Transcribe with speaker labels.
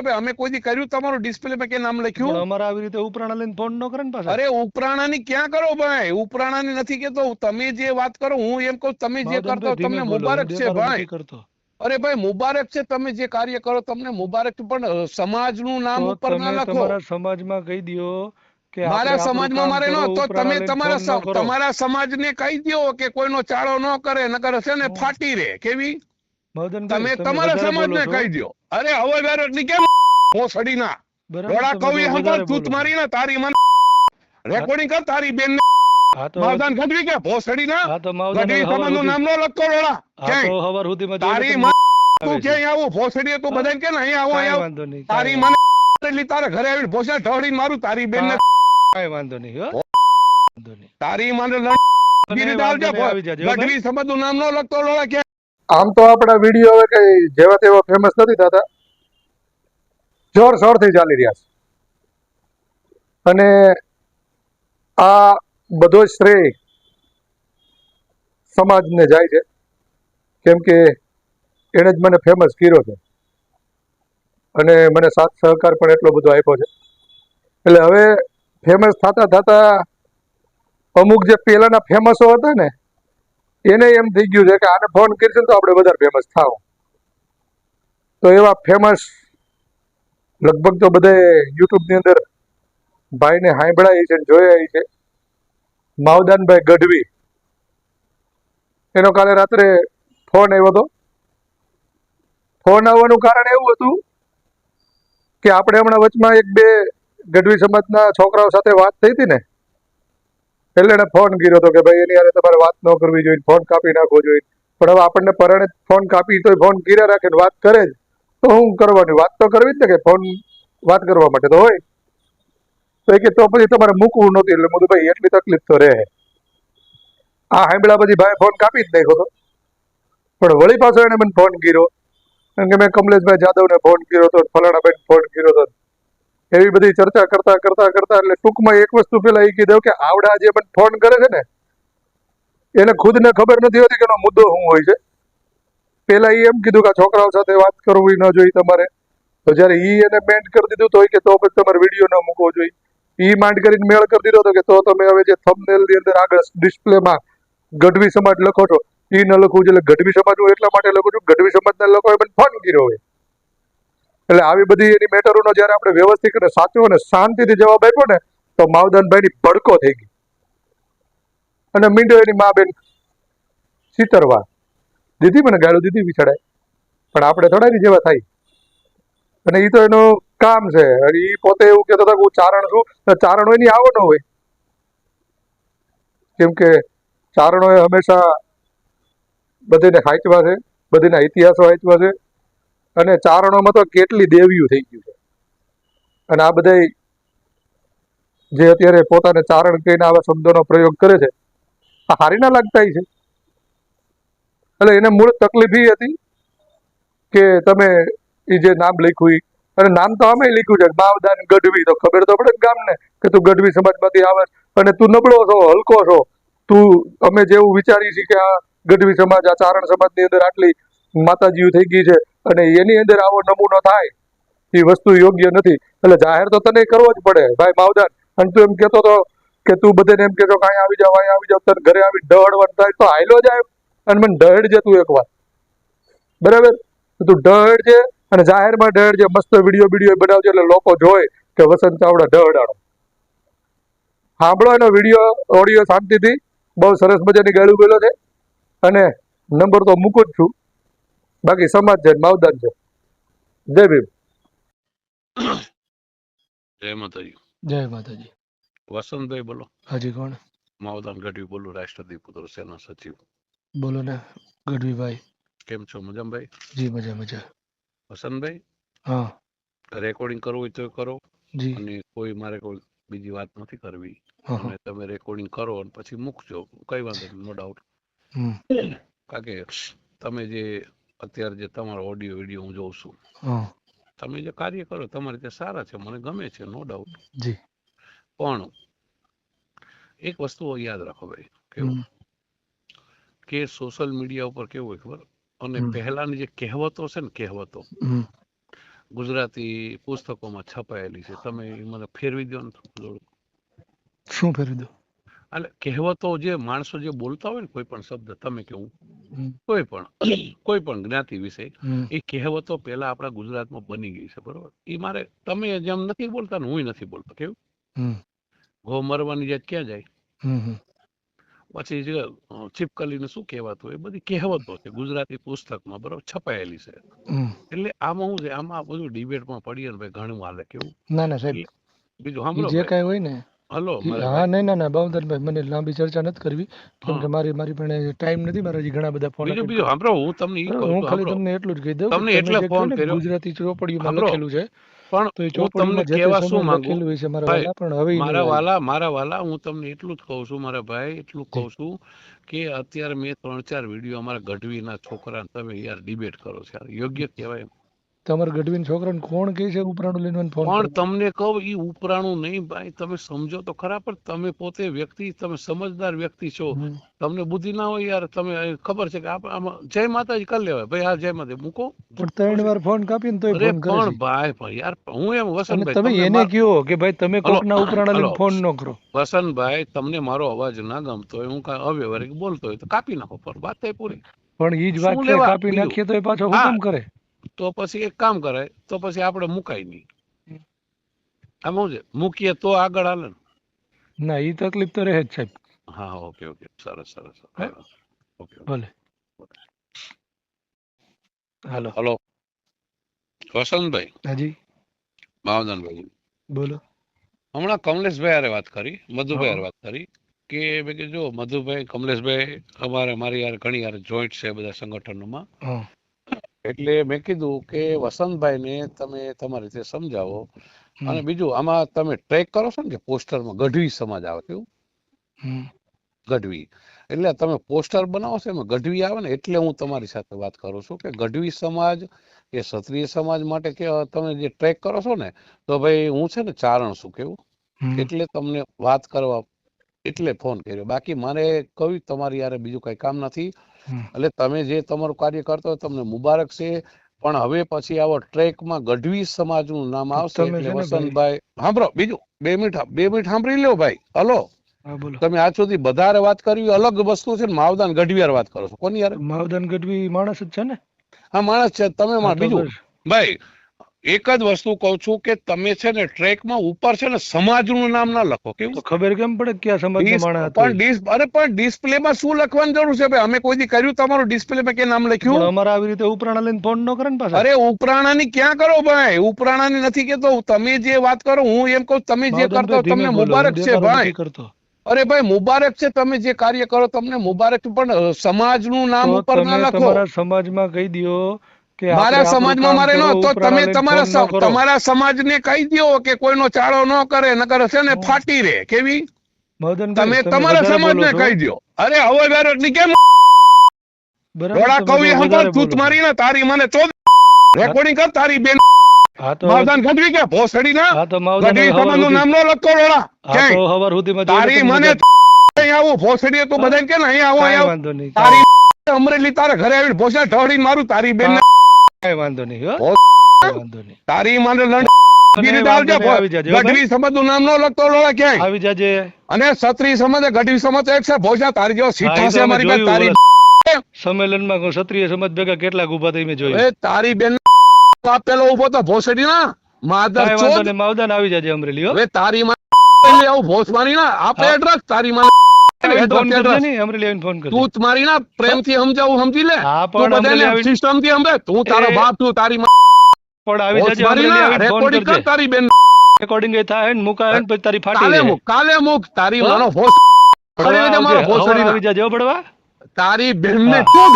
Speaker 1: ભાઈ અમે કોઈ દી કર્યું તમારું ડિસ્પ્લે માં કે નામ લખ્યું?
Speaker 2: અમારે આવી રીતે ઉપરાણા લઈને ફોન ન કરે ને પાછા.
Speaker 1: અરે ઉપરાણાની ક્યાં કરો ભાઈ, ઉપરાણાની નથી કેતો, તમે જે વાત કરો હું એમ કહું તમે જે કરતા તમને મુબારક છે ભાઈ. અરે ભાઈ મુબારક છે, તમે જે કાર્ય કરો તમને મુબારક, પણ સમાજનું નામ ઉપર ના લખો.
Speaker 2: તમારા સમાજમાં કહી દો કે
Speaker 1: મારા સમાજમાં મારે ન તો તમે તમારા સમાજને કહી દો કે કોઈનો ચાળો ન કરે, નકર છે ને ફાટી રે કેવી. તમે તમારા સમાજને કહી દો. અરે હવે વેરટની કેમ ભોસડી ના રોડા કવિ સંભાળ તૂત મારી ને તારી મને રેકોર્ડિંગ કર તારી બેન ને માવદાન ગઢવી કે ભોસડી ના ગઢવી સમાજનું નામ ન લખતો રોડા ક્યાંય તારી તું ક્યાંય આવું ભોસડી તું બધાને કે અહીં આવો અહીં તારી મને એટલી તારે ઘરે આવીને ભોસડા ઢળી મારું તારી બેન ને
Speaker 2: કઈ વાંધો નહીં
Speaker 1: તારી મને ગઢવી સમાજનું નામ ન લખતો રોડા ક્યાંય.
Speaker 3: આમ તો આપણા વિડીયો હવે કઈ જેવા તેવા ફેમસ નથી થતા, જોરશોરથી ચાલી રહ્યા છે, અને આ બધો શ્રેય સમાજને જાય છે, કેમ કે એણે જ મને ફેમસ કર્યો છે અને મને સાથ સહકાર પણ એટલો બધો આપ્યો છે. એટલે હવે ફેમસ થતા થતા અમુક જે પહેલાના ફેમસો હતા ને એને એમ થઈ ગયું છે કે આને ફોન કરશે તો આપણે વધારે ફેમસ થાવ. તો એવા ફેમસ લગભગ તો બધે યુટ્યુબની અંદર ભાઈને સાંભળાય છે, જોયા છે. માવદાનભાઈ ગઢવી, એનો કાલે રાત્રે ફોન આવ્યો હતો. ફોન આવવાનું કારણ એવું હતું કે આપણે હમણાં વચમાં એક બે ગઢવી સમાજના છોકરાઓ સાથે વાત થઈ હતી ને, એટલે એને ફોન કર્યો હતો કે ભાઈ એની યારે તમારે વાત ન કરવી જોઈએ, ફોન કાપી નાખવો જોઈએ. પણ હવે આપણને પરણે ફોન કાપી તો ફોન કર્યા રાખે ને વાત કરે જ તો શું કરવાની, વાત તો કરવી જ ને, કે ફોન વાત કરવા માટે તો હોય. તો એ કે તો પછી તમારે મૂકવું નહોતું. એટલે હું ભાઈ એટલી તકલીફ તો રહે. આ સાંભળ્યા પછી ભાઈ ફોન કાપી જ નાખ્યો હતો. પણ વળી પાછો એને મને ફોન કર્યો કે મેં કમલેશભાઈ જાદવને ફોન કર્યો હતો, ફલાણાભાઈને ફોન કર્યો હતો. એવી બધી ચર્ચા કરતા કરતા કરતા એટલે ટૂંકમાં એક વસ્તુ પેલા એ કીધું કે આવડા જે મને ફોન કરે છે ને એને ખુદને ખબર નથી હોતી કે એનો મુદ્દો શું હોય છે. પેલા એ એમ કીધું કે છોકરાઓ સાથે વાત કરવી ન જોઈએ તમારે. તો જયારે ઈ એને બેન્ડ કરી દીધું તો કે તો પછી તમારે વિડીયો ન મૂકવો જોઈએ. ઈ માંડ કરીને મેળ કરી દીધો હતો કે તો તમે હવે જે થંબનેલ ની અંદર આગળ ડિસ્પ્લેમાં ગઢવી સમાજ લખો છો એ ન લખવું જોઈએ. ગઢવી સમાજ હું એટલા માટે લખું છું, ગઢવી સમાજના લોકોએ મને ફોન કર્યો હોય. એટલે આવી બધી એની મેટરોનો જયારે આપણે વ્યવસ્થિત અને સાચો અને શાંતિથી જવાબ આપ્યો ને તો માવદાનભાઈની ભડકો થઈ ગઈ અને મીંડો એની મા બેન ચિતરવા દીધી, મને ગાળું દીધી વિછડાય. પણ આપણે થોડા જેવા થાય, અને એ તો એનું કામ છે. એ પોતે એવું કહેતો હતો કે હું ચારણ છું, ચારણ હોય ની આવો ન હોય, કેમ કે ચારણોએ હંમેશા બધીને હાંચવા છે, બધીના ઇતિહાસો હાંચવા છે, અને ચારણોમાં તો કેટલી દેવીઓ થઈ ગયું છે. અને આ બધા જે અત્યારે પોતાને ચારણ કહીને આવા શબ્દોનો પ્રયોગ કરે છે આ હારી ના લાગતા છે. એટલે એને મૂળ તકલીફ એ હતી કે તમે એ જે નામ લખ્યું, અને નામ તો અમે લખ્યું છે માવદાન ગઢવી, તો ખબર તો પડે ગામને કે તું ગઢવી સમાજમાંથી આવે અને તું નબળો છો, હલકો છો, તું અમે જેવું વિચારી છીએ કે આ ગઢવી સમાજ, આ ચારણ સમાજની અંદર આટલી માતાજીઓ થઈ ગઈ છે અને એની અંદર આવો નમૂનો થાય એ વસ્તુ યોગ્ય નથી. એટલે જાહેર તો તને કરવો જ પડે ભાઈ માવદાન. અને તું એમ કહેતો હતો કે તું બધાને એમ કહેતો કે અહીંયા આવી જાવ, અહીંયા આવી જાવ, તને ઘરે આવી ડહડવાનું થાય તો હાયલો જાય અને મને ડહડ જે તું એકવાર, બરાબર, તું ડહડ છે અને જાહેરમાં ડહડ જે મસ્ત વિડીયો બનાવજો એટલે લોકો જોઈ કે વસંત ચાવડા ડહડાણો. સાંભળો એનો વિડીયો ઓડિયો શાંતિથી, બહુ સરસ મજાની ગાળું ગયેલો છે. અને નંબર તો મૂકું જ છું, બાકી સમાજ છે, માવદાન છે. જય ભીમ.
Speaker 1: જય માતાજી.
Speaker 2: જય માતાજી.
Speaker 1: વસંતભાઈ બોલો.
Speaker 2: હાજી કોણ?
Speaker 1: માવદાન ગઢવી બોલું, રાષ્ટ્રદીપ પુત્ર સેના સચિવ.
Speaker 2: બોલો ને ગઢવીભાઈ.
Speaker 1: કેમ છો? મજામાં ભાઈ?
Speaker 2: જી મજા મજા.
Speaker 1: વસંતભાઈ,
Speaker 2: હા
Speaker 1: રેકોર્ડિંગ કરવું હોય તો કરો,
Speaker 2: જી.
Speaker 1: અને કોઈ મારે કોઈ બીજી વાત નથી કરવી, અને તમે રેકોર્ડિંગ કરો અને પછી મૂકજો, કઈ વાંધો નહીં, નો ડાઉટ. કારણ કે તમે જે અત્યારે જે તમારો ઓડિયો વિડીયો હું જોઉં છું, તમે જે કાર્ય કરો તમારે તે સારા છે, મને ગમે છે, નો ડાઉટ.
Speaker 2: જી.
Speaker 1: પણ એક વસ્તુ યાદ રાખો ભાઈ, કેવું કે સોશિયલ મીડિયા ઉપર કેવું હોય ખબર, અને પહેલાની જે કહેવતો છે ને, કહેવતો
Speaker 4: ગુજરાતી પુસ્તકોમાં છપાયેલી છે. તમે ઈ મને ફેરવી દો ને થોડું.
Speaker 2: શું ફેરવી દો?
Speaker 4: એટલે કહેવતો જે માણસો જે બોલતા હોય ને કોઈ પણ શબ્દ, તમે કે હું
Speaker 2: હમ.
Speaker 4: કોઈ પણ જ્ઞાતિ વિશે,
Speaker 2: હમ.
Speaker 4: એ કહેવતો પેલા આપણા ગુજરાતમાં બની ગઈ છે, બરોબર? એ મારે તમે જેમ નથી બોલતા ને હું નથી બોલતો, કેવું
Speaker 2: હમ.
Speaker 4: ઘો મરવાની જાત ક્યાં જાય?
Speaker 2: હમ. હમ.
Speaker 4: પછી જે છીપકલીને શું કહેવાતું એ બધી કહેવતો છે ગુજરાતી પુસ્તકમાં, બરોબર, છપાયેલી છે.
Speaker 2: હમ.
Speaker 4: એટલે આમાં શું છે, આમાં બધું ડિબેટમાં પડીએ ને ભાઈ ઘણું હાલે, કેવું.
Speaker 2: ના ના સાહેબ,
Speaker 4: એટલે બીજું
Speaker 2: ઈ
Speaker 4: સાંભળો
Speaker 2: જે
Speaker 4: ભાઈ,
Speaker 2: કાંઈ હોય ને
Speaker 4: હલો મારે
Speaker 2: હા
Speaker 4: ભાઈ,
Speaker 2: નહીં ના ના બાવધનભાઈ, મને લાંબી ચર્ચા નથી કરવી, કેમ કે
Speaker 4: હા,
Speaker 2: મારી પાસે ટાઈમ નથી, મારા હજી ઘણા બધા ફોન
Speaker 4: બીજું
Speaker 2: અટેન્ડ
Speaker 4: બીજું
Speaker 2: કરવા.
Speaker 4: સાંભળો, હું તમને ઈ
Speaker 2: બરાબર,
Speaker 4: કહું
Speaker 2: હું
Speaker 4: છું,
Speaker 2: ખાલી
Speaker 4: સાંભળો,
Speaker 2: તમને એટલું જ કહી દઉં કે
Speaker 4: તમને
Speaker 2: તમે
Speaker 4: એટલે
Speaker 2: જે કહો
Speaker 4: ફોન
Speaker 2: ને
Speaker 4: કર્યો,
Speaker 2: ગુજરાતી ચોપડીમાં
Speaker 4: સાંભળો,
Speaker 2: લખેલું છે,
Speaker 4: પણ
Speaker 2: તો એ
Speaker 4: હું તમને
Speaker 2: ચોપડીમાં જે તે
Speaker 4: કહેવા શું
Speaker 2: સમયમાં
Speaker 4: માંગુ,
Speaker 2: લખેલું હોય છે મારા
Speaker 4: ભાઈ,
Speaker 2: વાલા, પણ હવે ઈ નહીં આવ્યું.
Speaker 4: મારા વાલા, હું તમને એટલું જ કહું છું, મારા ભાઈ, એટલું
Speaker 2: જી.
Speaker 4: કહું છું કે અત્યારે મેં 3-4 વિડીયો અમારા ગઢવીના છોકરા તમે યાર ડિબેટ કરો છો, યાર યોગ્ય કહેવાય?
Speaker 2: તમારા ગઢવીના છોકરાને કોણ કહે છે ઉપરાણું લઈને મને ફોન
Speaker 4: પણ
Speaker 2: કરો?
Speaker 4: તમને કહું, ઈ ઉપરાણું નહીં ભાઈ, તમે સમજો તો ખરા, પણ તમે પોતે વ્યક્તિ, તમે સમજદાર વ્યક્તિ છો,
Speaker 2: હમ.
Speaker 4: તમને બુદ્ધિ ના હોય યાર, તમે ખબર છે કે આમાં જય માતાજી કરી લેવાય ભાઈ, હા જય માતાજી મૂકો.
Speaker 2: પણ 3 વાર ફોન કાપીને તોય
Speaker 4: અરે
Speaker 2: ફોન કરે
Speaker 4: પણ
Speaker 2: છે.
Speaker 4: ભાઈ યાર, હું એમ
Speaker 2: અને
Speaker 4: વસંતભાઈ
Speaker 2: તમે
Speaker 4: તમને
Speaker 2: એને કહો કે ભાઈ તમે
Speaker 4: હલો
Speaker 2: કોકના ઉપરાણા
Speaker 4: હલો
Speaker 2: લઈને ફોન ન કરો.
Speaker 4: વસંતભાઈ, તમને મારો અવાજ ના ગમતો હોય, હું કાંઈ અવ્યવહારિક બોલતો હોય તો કાપી નાખો, પર વાત થઈ પૂરી.
Speaker 2: પણ ઈ જ વાત
Speaker 4: શું
Speaker 2: છે,
Speaker 4: લેવા
Speaker 2: કાપી
Speaker 4: બીજું?
Speaker 2: નાખીએ તો એ પાછો
Speaker 4: હા,
Speaker 2: હુકમ કરે.
Speaker 4: તો પછી એક કામ કરાય, તો પછી આપણે મુકાય નહીં. આમ શું છે, મૂકીએ તો આગળ હાલે ને.
Speaker 2: ના, ઈ તકલીફ તો રહે જ સાહેબ.
Speaker 4: હા, ઓકે ઓકે, સરસ સરસ,
Speaker 2: હા,
Speaker 4: ઓકે.
Speaker 2: ભલે. હાલો.
Speaker 4: હલો વસંતભાઈ,
Speaker 2: હાજી
Speaker 4: માવદાનભાઈ,
Speaker 2: બોલો.
Speaker 4: હમણાં કમલેશભાઈ હારે વાત કરી, મધુભાઈ
Speaker 2: હા
Speaker 4: હારે વાત કરી કે મેં કીધું જો મધુભાઈ, કમલેશભાઈ મારી યાર ઘણી યાર જોઈન્ટ છે બધા સંગઠનોમાં,
Speaker 2: હા.
Speaker 4: એટલે મેં કીધું કે વસંતભાઈને તમે તમારી રીતે સમજાવો.
Speaker 2: હમ.
Speaker 4: અને બીજું આમાં તમે ટ્રેક કરો છો ને કે પોસ્ટરમાં ગઢવી સમાજ આવે, કેવું
Speaker 2: હમ.
Speaker 4: ગઢવી, એટલે તમે પોસ્ટર બનાવો છો એમાં ગઢવી આવે ને, એટલે હું તમારી સાથે વાત કરું છું કે ગઢવી સમાજ એ ક્ષત્રિય સમાજ માટે કે તમે જે ટ્રેક કરો છો ને, તો ભાઈ હું છે ને ચારણ છું, કેવું,
Speaker 2: હમ.
Speaker 4: એટલે તમને વાત કરવા એટલે ફોન કર્યો, બાકી મારે કઈ તમારી યારે બીજું કઈ કામ નથી.
Speaker 2: હમ.
Speaker 4: એટલે તમે જે તમારું કાર્ય કરતો હોય તમને મુબારક છે, પણ હવે પછી આવો ટ્રેકમાં ગઢવી સમાજનું નામ
Speaker 2: તો
Speaker 4: આવશે
Speaker 2: તમે
Speaker 4: એટલે
Speaker 2: છે ને ભાઈ.
Speaker 4: વસંતભાઈ સાંભળો, બીજું 2 મિનિટ સાંભળી લો ભાઈ. હલો,
Speaker 2: હા બોલો.
Speaker 4: તમે આજ સુધી બધારે વાત કરવી અલગ વસ્તુ છે ને, માવદાન ગઢવી હારે વાત કરો છો, કોની યાર?
Speaker 2: માવદાન ગઢવી માણસ જ છે ને.
Speaker 4: હા માણસ છે તમે.
Speaker 2: હા તો
Speaker 4: બીજું
Speaker 2: બસ.
Speaker 4: ભાઈ એક જ વસ્તુ કહું છું કે તમે છે ને ટ્રેકમાં ઉપર છે ને સમાજનું નામ ના લખો, કેવું.
Speaker 2: તો ખબર કેમ પડે કે કયા સમાજનો માણસ હતો ઈ?
Speaker 4: પણ ડિસ્પ્લેમાં શું લખવાની જરૂર છે ભાઈ? અમે કોઈ દી કર્યું તમારું ડિસ્પ્લેમાં કે નામ
Speaker 2: પણ
Speaker 4: લખ્યું?
Speaker 2: અમારે આવી રીતે ઉપરાણા લઈને ફોન ન કરે ને પાછા.
Speaker 4: અરે ઉપરાણાની ક્યાં કરો ભાઈ, ઉપરાણાની નથી કેતો, તમે જે વાત કરો હું એમ કહું, તમે જે કરતો
Speaker 2: માવદાનભાઈ ધીમે
Speaker 4: તમને
Speaker 2: બોલો, હું
Speaker 4: મુબારક છે
Speaker 2: દેકારો
Speaker 4: ભાઈ.
Speaker 2: નથી કરતો.
Speaker 4: અરે ભાઈ મુબારક છે, તમે જે કાર્ય કરો તમને મુબારક છે, પણ સમાજનું નામ
Speaker 2: તો
Speaker 4: ઉપર ના
Speaker 2: તમે
Speaker 4: લખો.
Speaker 2: તમારા સમાજમાં કહી દ્યો કે આપણે
Speaker 4: મારા
Speaker 2: આપણું
Speaker 4: સમાજમાં
Speaker 2: કામ
Speaker 4: મારે
Speaker 2: કરો,
Speaker 4: ન તો
Speaker 2: ઉપરાણા
Speaker 4: તમે
Speaker 2: લઈને ફોન ન કરો.
Speaker 4: તમારા સમાજને કહી દ્યો કે કોઈનો ચાળો ન કરે, નકર છે ને
Speaker 2: હું
Speaker 4: ફાટી રે, કેવી.
Speaker 2: માવદાનભાઈ
Speaker 4: તમે
Speaker 2: તમે
Speaker 4: તમારા
Speaker 2: વધારે બોલો
Speaker 4: સમાજને
Speaker 2: છો.
Speaker 4: કહી દ્યો. અરે હવે બેરોટની કેમ
Speaker 2: બરાબર,
Speaker 4: રોડા
Speaker 2: તમે
Speaker 4: કવિ
Speaker 2: બહુ
Speaker 4: હંભાળ
Speaker 2: વધારે
Speaker 4: તૂત
Speaker 2: બોલો છો.
Speaker 4: મારી ને તારી મને તો રેકોર્ડિંગ કર તારી બેન.
Speaker 2: હા તો
Speaker 4: માવદાન ગઢવી કે ભોસડી ના
Speaker 2: હા તો માવદાન
Speaker 4: ગઢવી
Speaker 2: હવાર
Speaker 4: સમાજનું
Speaker 2: સુધી
Speaker 4: નામ ન લખતો રોડા
Speaker 2: હા તો
Speaker 4: ક્યાંય.
Speaker 2: હવાર સુધીમાં જોઈને
Speaker 4: તારી
Speaker 2: તમે
Speaker 4: મને
Speaker 2: બધા
Speaker 4: અહીં આવું ભોસડી તું
Speaker 2: હા?
Speaker 4: બધાને કે ને અહીં આવો
Speaker 2: કાંઈ
Speaker 4: આવો
Speaker 2: વાંધો નહીં,
Speaker 4: તારી અમરેલી તારા ઘરે આવીને ભોસડા ઢળી મારું તારી બેન
Speaker 2: કાંઈ વાંધો નહીં હો, કાંઈ વાંધો નહીં.
Speaker 4: તારી મને લંડ
Speaker 2: અને વાંધો નહીં, આવી જાજે હો ભાઈ,
Speaker 4: ગઢવી સમાજનું નામ ન લખતો રોડા ક્યાંય.
Speaker 2: આવી જાજે.
Speaker 4: અને ક્ષત્રિય સમાજ ગઢવી સમાજ એક છે, ભોસડા તારી જેવો
Speaker 2: હા,
Speaker 4: સીઠા
Speaker 2: એ તો
Speaker 4: છે
Speaker 2: અમે
Speaker 4: મારી પાસે
Speaker 2: જોયું
Speaker 4: તારી
Speaker 2: ઓલા સંમેલનમાં ક્ષત્રિય સમાજ ભેગા કેટલાક ઉભા થઈ મેં જોયું.
Speaker 4: એ તારી બેન પેલો ઉભો તો ભોસડી ના માધર
Speaker 2: કાંઈ વાંધો
Speaker 4: ચોદ.
Speaker 2: નહીં, માવદાન આવી જાજે અમરેલી હો.
Speaker 4: હવે તારી માં આવું ભોસ મારી ના આપે
Speaker 2: હા.
Speaker 4: એડ્રેસ તારી માં
Speaker 2: આવીને ફોન કરજે
Speaker 4: એડ્રેસ
Speaker 2: ને, અમરેલી આવીને ફોન કરજે.
Speaker 4: તું મારી ના પ્રેમથી સમજાવું સમજી લે.
Speaker 2: હા
Speaker 4: તું
Speaker 2: પણ અમરેલી
Speaker 4: બધાને
Speaker 2: આવીને
Speaker 4: સિસ્ટમ થી સમજે. તું તારો
Speaker 2: એ
Speaker 4: બાપ તું તારી
Speaker 2: પણ આવી
Speaker 4: ભોસ
Speaker 2: જાજે,
Speaker 4: મારી
Speaker 2: અમરેલી
Speaker 4: ના
Speaker 2: આવીને ફોન
Speaker 4: રેકોર્ડિંગ
Speaker 2: કરજે.
Speaker 4: કર તારી બેન.
Speaker 2: રેકોર્ડિંગ એ થાય ને મુકાય ને પછી તારી ફાટી
Speaker 4: કાલે
Speaker 2: જાય.
Speaker 4: મુક તારી
Speaker 2: હો?
Speaker 4: માનો ભોસ
Speaker 2: પડવા
Speaker 4: મારો
Speaker 2: આવજે,
Speaker 4: ભોસડી
Speaker 2: હવાર
Speaker 4: ના
Speaker 2: આવી જાજે હો પડવા.
Speaker 4: તારી બેન ને
Speaker 2: હા.
Speaker 4: ચોદ